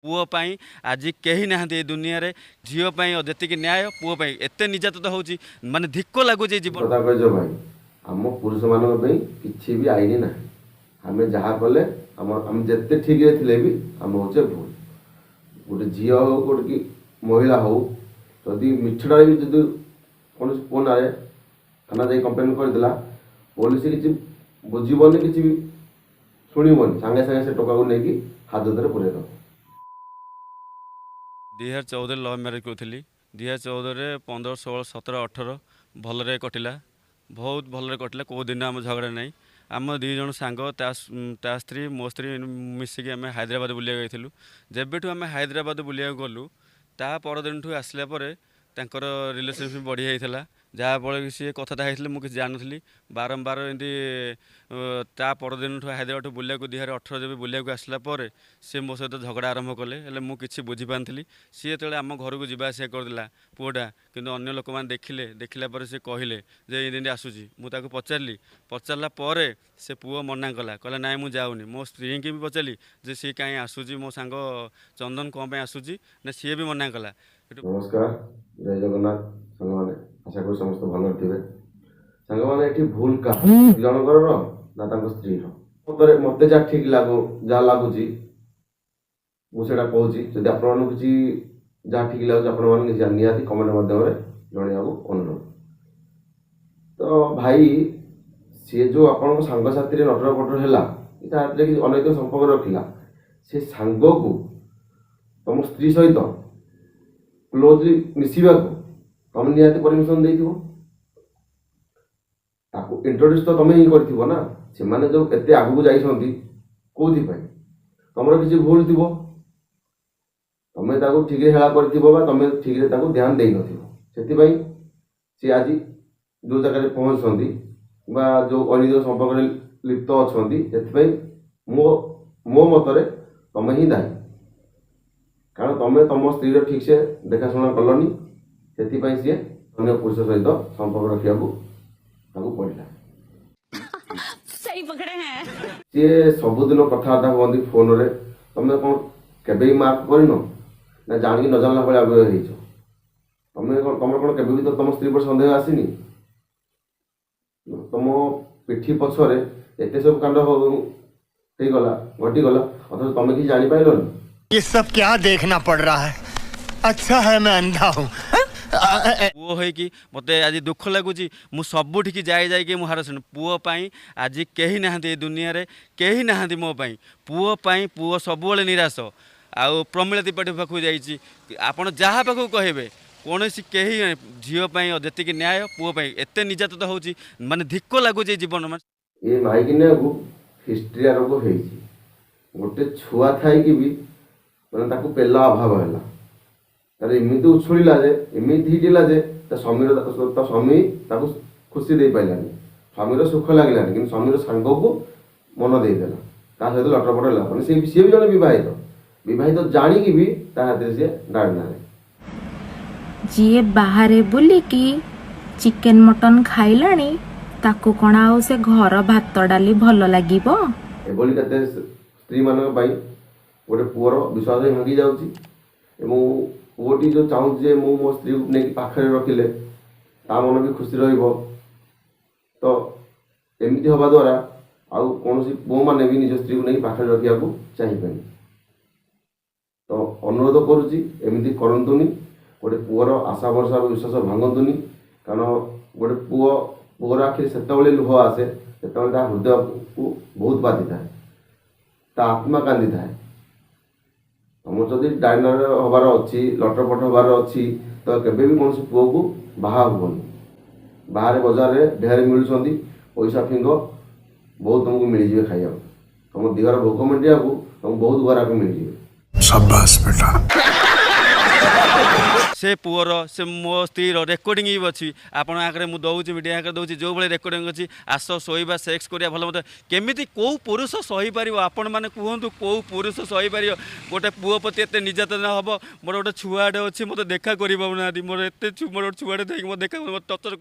पुओ पाई आज कहीं ना दुनिया रे झील जी न्याय पुओ पाई एत निर्यातित होची माने धिक्क लगुच जीवन कथा कह भाई आम पुरुष मान किसी भी आईन ना आम जहाँ कले आम जिते ठीक थे भी आम होचे भूल गोटे झी हो गोटे कि महिला हो जदि मिछड़ा भी जब कौन पुओ ना थाना जा कम्प्लेन करदेला पुलिस किसी बुझीबनी किसी भी शुणबनी सागे सागे से टका को लेकिन हाजत में पुरे 2014 लव मैरेज करी 2014 15 16 17 18 भलरे कटिला बहुत भलरे कटिला कौ दिन आम झगड़ा ना आम दी जन सांग ता स्त्री मो स्त्री मिसिकी आम हैदराबाद बुलिया गई जेबेठू आम हैदराबाद बुलिया गलु ता परदिन आसला तांकर रिलेशनशिप बढ़ी जाता जहाँफल कि सी कथा होते मुझे जानी बारंबार एमती ता परदिन हैदराबाद बुलिया 2018 जब बुलिया आसला सी मो सहित झगड़ा आरंभ कले मुझे बुझीपारी सी जो आम घर को जावास करदेला पुओटा कि अन्य लोक मैंने देखला सी कहले जे ये आसूसी मुझे पचारि पचारा से पुओ मना कला कहला ना मुझे जाऊनी मो स्त्री की भी पचारि जे सी कहीं आसूसी मो सांग चंदन कौन आसूसी ना सी भी मना कला। नमस्कार जय जगन्नाथ सांग मैंने आशा कर समस्त भल थे सांग मैंने ये भूल का जनकर ना स्त्री मत जहाँ ठीक जहाँ लगुच मुझे कहूँ जब आप किसी जहाँ ठीक लगे आप निहाती कमेंट मध्यम जन अनुरोध तो भाई सी जो आप सांगसाथी नटर पटर है अनैतिक संपर्क रखिला से सांग को तुम स्त्री सहित क्लोजली मिसवा तुम निहाती परमिशन दे इंट्रोड्यूस तो तुम ही कर ना से मैंने जो एत आगू जाइए कौन तुम किसी भूल थी तुम ठीक हेला कर तुम ठीक ध्यान दे न सी आज जो जगह पहुँचती जो अनैतिक संपर्क लिप्त अच्छा मो मतरे तुम ही दायी कारण तुम तुम स्त्री ठीक से देखाशुना कलनी से सी अन्य पुरुष सहित संपर्क रखा पड़ा सही पकड़े हैं सी सबुदिन कथबार्ता हमें फोन रे तुम कौन के मार्क कर ना जाणी न जानला भाई तुम तुम कौन के भी तो तुम स्त्री पर सन्देह आसनी तुम पिठी पछरे एत सब कांड होगला घटीगला अथच तुम कि जापार ये सब क्या देखना पड़ रहा है। अच्छा है मैं अंधा हूँ। पुओ हो कि मत आज दुख लगुच मु सबुठी जाए मुझे शुण पुओ पाई आज कहीं ना दुनिया रे कहीं ना मो पाई पुओ पाई पुओ सब निराश आउ प्रमिला त्रिपाठी पाखु जाइए आपड़ जहाँ पाखु कहे कौन कहीं झील जी न्याय पुओ पाई एत निर्यातित होची माने धिक्क लगुच जीवन में ये माइकिनिया को हिस्ट्रिया रोग हो गोटे छुआ थाई कि भी मैंने पेला अभाव है तार एमती उछुड़ा जे एमती हिटिला जे स्वामीर स्वामी खुशी दे पारानी स्वामीर सुख लगलानी कि स्वामीर सांग को मन देदेला सहित लटरपट है सी भी जन बहित जाणी भी हाथ सी डाड़ी ना जी बाहर बुलिकी चिकेन मटन खाइलानी ताकू कण आउ से घर भात डाली भल लगिब एभली केते स्त्री मानक पई गोटे पुअर विश्वास भांगी जाउची एवं पुओटी जो चाहूँ मु मो स्त्री को नहीं पाखे रखिले ता मन भी खुशी रहिबो तो एमती हवा द्वारा आउ कौन पुओ मैंने भी निज स्त्री को नहीं पाखे रखा चाहिए तो अनुरोध करुच्ची एमती करतुनि गोटे पुअर आशा भरसा विश्वास भांगतुनि कारण गोटे पुअर आखिर से लुह आसे से हृदय को बहुत बाधि थाए आत्मा कांदी थाए तुम जदि डाइनर हबार अच्छी लटरपट हबार अच्छी तो केबे भी कौन पुओ को बाहा हुबनी बाहर बजार में ढेर मिलुंट पैसा फिंग बहुत तुमको मिलजे खाइबा तुम दिहर भोक मेटिया को तुमको बहुत गुराक मिलजे शाबाश बेटा से पुअर से मो स्त्री रेकर्डिंग भी अच्छी आपण आगे मुझे दूसरी मीडिया आगे दूसरी जो भाई रेकर्डिंग अच्छी आस शोवा सेक्स करा भल मत केमी कौ पुरुष सहीपर आपण मैंने कहतु कौ पुरुष सहीपर गोटे पुओ प्रति एत निर्यातन हम मोर गोटे छुआटे अच्छी मत देखा कर मोर एत मोर छुआटे मत देखा टचर